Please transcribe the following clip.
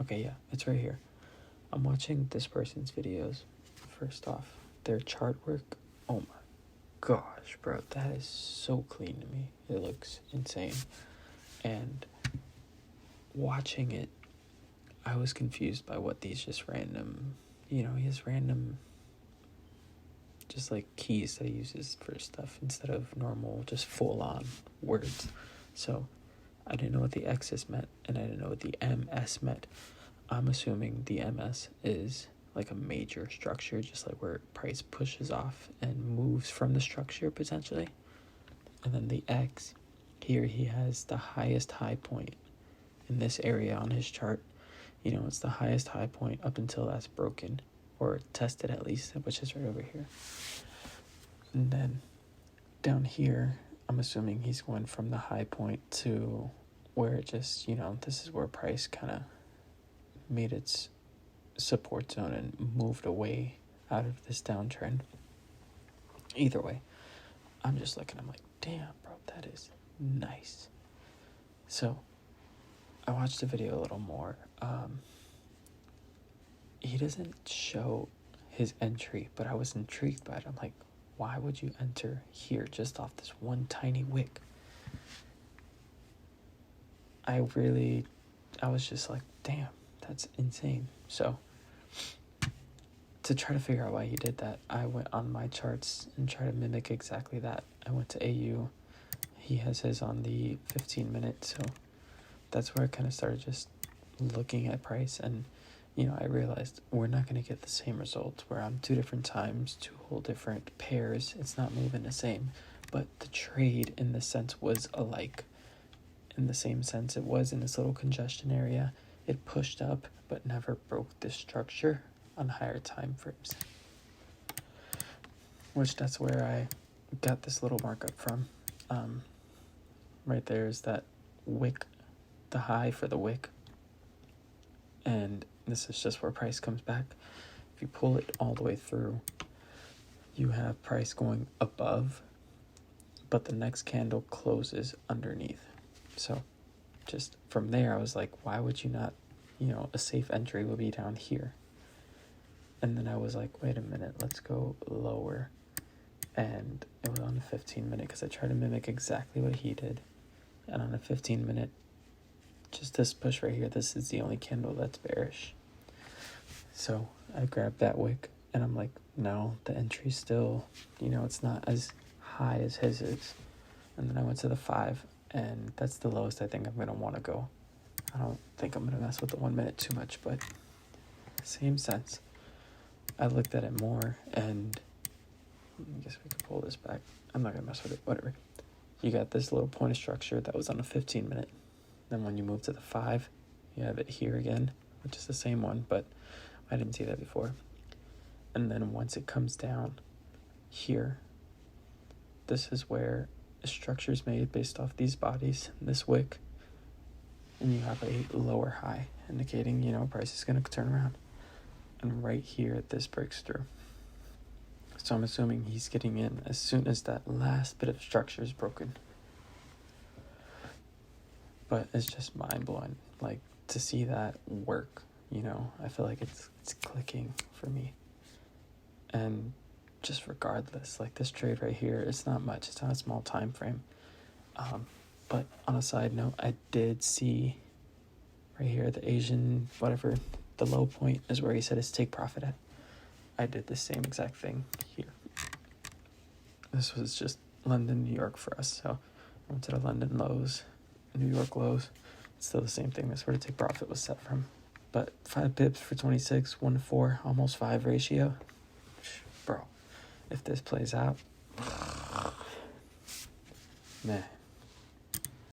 Okay, yeah, it's right here. I'm watching this person's videos. First off, their chart work, oh my gosh, bro, that is so clean to me. It looks insane. And watching it, I was confused by what these just random, he has random just like keys that he uses for stuff instead of normal, just full on words. So I didn't know what the X's meant, and I didn't know what the MS meant. I'm assuming the MS is like a major structure, just like where price pushes off and moves from the structure potentially. And then the X, here he has the highest high point in this area on his chart. It's the highest high point up until that's broken, or tested at least, which is right over here. And then down here, I'm assuming he's going from the high point to where it just, this is where price kind of made its support zone and moved away out of this downtrend. Either way, I'm just looking, I'm like, damn, bro, that is nice. So I watched the video a little more. He doesn't show his entry, but I was intrigued by it. I'm like, why would you enter here just off this one tiny wick? I was just like, damn, that's insane. So to try to figure out why he did that, I went on my charts and tried to mimic exactly that. I went to AU. He has his on the 15 minute, so that's where I kind of started just looking at price, and I realized we're not going to get the same results. We're on 2 different times, 2 whole different pairs. It's not moving the same, but the trade in this sense was alike. In the same sense, it was in this little congestion area. It pushed up, but never broke this structure on higher time frames. Which that's where I got this little markup from. Right there is that wick, the high for the wick. And this is just where price comes back. If you pull it all the way through, you have price going above, but the next candle closes underneath. So just from there, I was like, why would you not, a safe entry would be down here. And then I was like, wait a minute, let's go lower. And it was on a 15 minute because I tried to mimic exactly what he did. And on a 15 minute, just this push right here, this is the only candle that's bearish. So I grabbed that wick and I'm like, no, the entry's still, it's not as high as his is. And then I went to the 5, and that's the lowest I think I'm going to want to go. I don't think I'm going to mess with the 1 minute too much, but same sense. I looked at it more, and I guess we could pull this back. I'm not going to mess with it, whatever. You got this little point of structure that was on a 15 minute. Then when you move to the 5, you have it here again, which is the same one, but I didn't see that before. And then once it comes down here, this is where the structure is made based off these bodies, this wick, and you have a lower high, indicating, price is going to turn around. And right here, this breaks through. So I'm assuming he's getting in as soon as that last bit of structure is broken. But it's just mind-blowing, like, to see that work, I feel like it's clicking for me. And just regardless, like, this trade right here, it's not much, it's not a small time frame. But on a side note, I did see right here, the Asian, whatever, the low point is where he said his take profit at. I did the same exact thing here. This was just London, New York for us, so I went to the London lows, New York lows. It's still the same thing. That's where the take profit was set from. But 5 pips for 26, 1-4, almost 5 ratio. Bro, if this plays out, man.